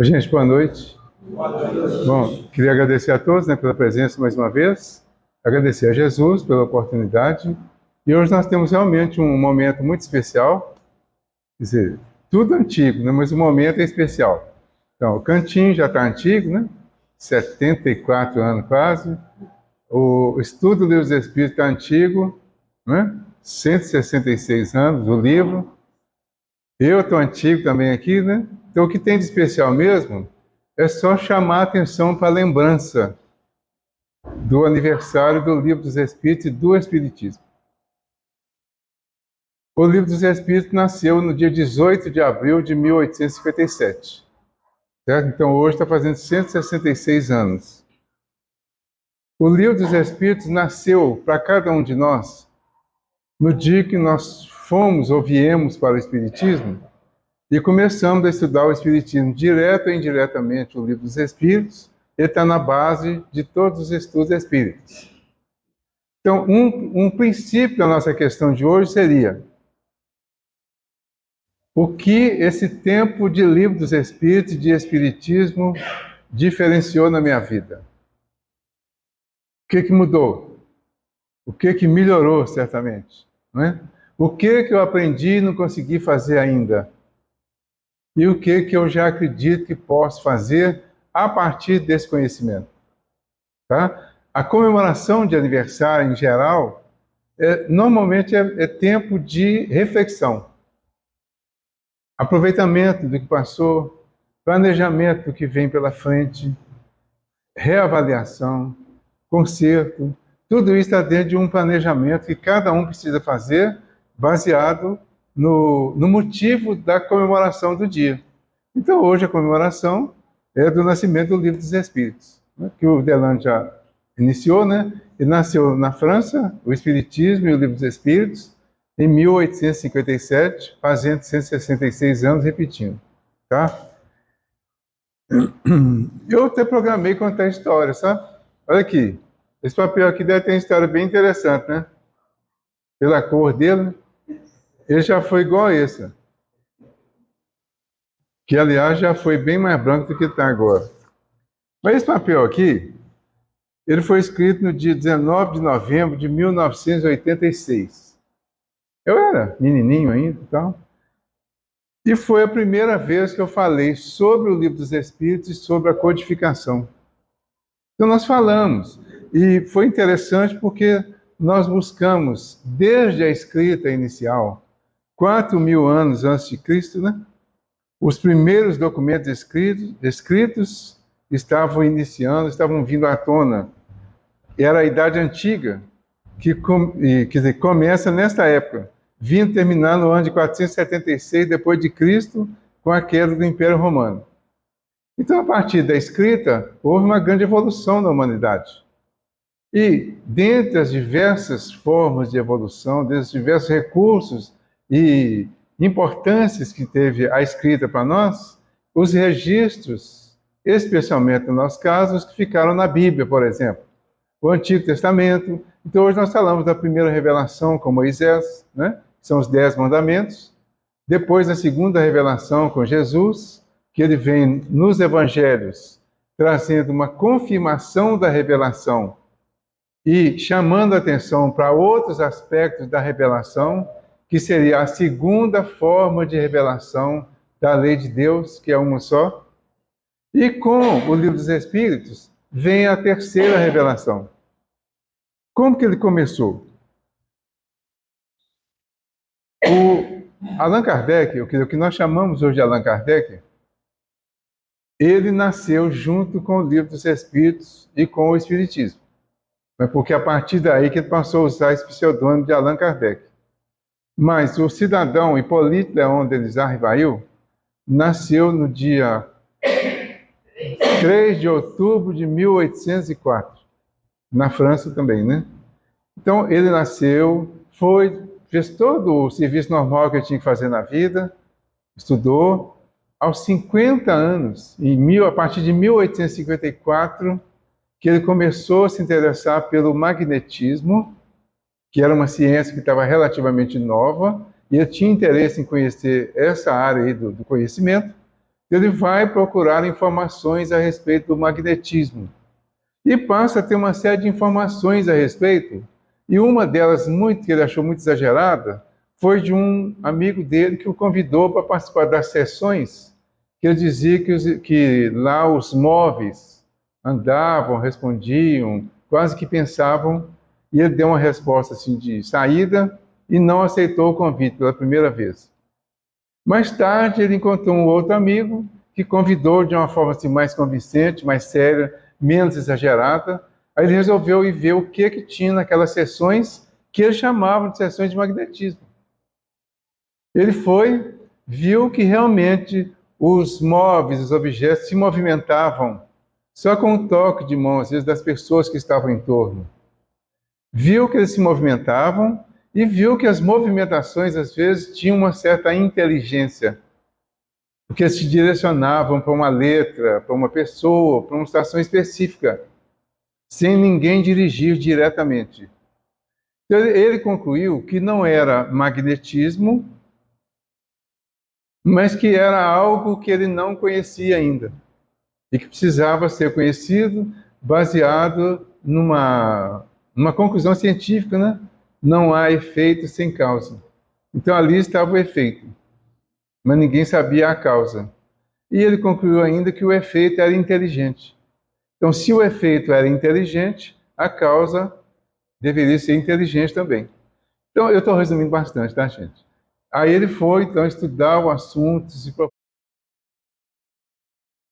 Gente, boa noite. Bom, queria agradecer a todos, pela presença mais uma vez, agradecer a Jesus pela oportunidade. E hoje nós temos realmente um momento muito especial, quer dizer, tudo antigo, mas o momento é especial. Então, o cantinho já está antigo, 74 anos quase. O estudo do Livro dos Espíritos está antigo, 166 anos, o livro. Eu estou antigo também aqui, Então, o que tem de especial mesmo é só chamar a atenção para a lembrança do aniversário do Livro dos Espíritos e do Espiritismo. O Livro dos Espíritos nasceu no dia 18 de abril de 1857. Certo? Então, hoje está fazendo 166 anos. O Livro dos Espíritos nasceu para cada um de nós no dia que nós fomos ou viemos para o Espiritismo e começamos a estudar o Espiritismo direto ou indiretamente. O Livro dos Espíritos ele está na base de todos os estudos espíritas. Então, um princípio da nossa questão de hoje seria: o que esse tempo de Livro dos Espíritos e de Espiritismo diferenciou na minha vida? O que mudou? O que melhorou, certamente? Não é? O que eu aprendi e não consegui fazer ainda? E o que eu já acredito que posso fazer a partir desse conhecimento? Tá? A comemoração de aniversário, em geral, normalmente é tempo de reflexão. Aproveitamento do que passou, planejamento do que vem pela frente, reavaliação, conserto, tudo isso está dentro de um planejamento que cada um precisa fazer baseado no motivo da comemoração do dia. Então, hoje a comemoração é do nascimento do Livro dos Espíritos, que o Delano já iniciou, Ele nasceu na França, o Espiritismo e o Livro dos Espíritos, em 1857, fazendo 166 anos, repetindo, tá? Eu até programei contar a história, sabe? Olha aqui, esse papel aqui deve ter uma história bem interessante, Pela cor dele, ele já foi igual a esse, que aliás já foi bem mais branco do que está agora. Mas esse papel aqui, ele foi escrito no dia 19 de novembro de 1986. Eu era menininho ainda e tal. E foi a primeira vez que eu falei sobre o Livro dos Espíritos e sobre a codificação. Então nós falamos. E foi interessante porque nós buscamos, desde a escrita inicial, 4.000 anos antes de Cristo, os primeiros documentos escritos estavam iniciando, estavam vindo à tona. Era a Idade Antiga, que começa nesta época, vindo terminar no ano de 476 depois de Cristo, com a queda do Império Romano. Então, a partir da escrita, houve uma grande evolução na humanidade. E, dentre as diversas formas de evolução, desses diversos recursos e importâncias que teve a escrita para nós, os registros, especialmente no nosso caso, os que ficaram na Bíblia, por exemplo, o Antigo Testamento. Então, hoje nós falamos da primeira revelação com Moisés, são os 10 mandamentos. Depois, a segunda revelação com Jesus, que ele vem nos evangelhos, trazendo uma confirmação da revelação e chamando a atenção para outros aspectos da revelação, que seria a segunda forma de revelação da lei de Deus, que é uma só. E com o Livro dos Espíritos, vem a terceira revelação. Como que ele começou? O Allan Kardec, o que nós chamamos hoje de Allan Kardec, ele nasceu junto com o Livro dos Espíritos e com o Espiritismo. Porque a partir daí que ele passou a usar esse pseudônimo de Allan Kardec. Mas o cidadão Hippolyte Léon Denis Rivail nasceu no dia 3 de outubro de 1804, na França também, Então, ele nasceu, fez todo o serviço normal que ele tinha que fazer na vida, estudou. Aos 50 anos, a partir de 1854, que ele começou a se interessar pelo magnetismo, que era uma ciência que estava relativamente nova, e ele tinha interesse em conhecer essa área aí do conhecimento. Ele vai procurar informações a respeito do magnetismo e passa a ter uma série de informações a respeito. E uma delas, que ele achou muito exagerada, foi de um amigo dele que o convidou para participar das sessões, que ele dizia que lá os móveis andavam, respondiam, quase que pensavam, e ele deu uma resposta assim de saída e não aceitou o convite pela primeira vez. Mais tarde, ele encontrou um outro amigo que convidou de uma forma assim, mais convincente, mais séria, menos exagerada. Aí ele resolveu ir ver o que tinha naquelas sessões que eles chamavam de sessões de magnetismo. Ele foi, viu que realmente os móveis, os objetos se movimentavam só com um toque de mão, às vezes, das pessoas que estavam em torno. Viu que eles se movimentavam e viu que as movimentações, às vezes, tinham uma certa inteligência, porque se direcionavam para uma letra, para uma pessoa, para uma situação específica, sem ninguém dirigir diretamente. Então, ele concluiu que não era magnetismo, mas que era algo que ele não conhecia ainda e que precisava ser conhecido baseado numa conclusão científica, né? Não há efeito sem causa. Então ali estava o efeito, mas ninguém sabia a causa. E ele concluiu ainda que o efeito era inteligente. Então, se o efeito era inteligente, a causa deveria ser inteligente também. Então, eu estou resumindo bastante, tá, gente? Aí ele foi, então, estudar o assunto, se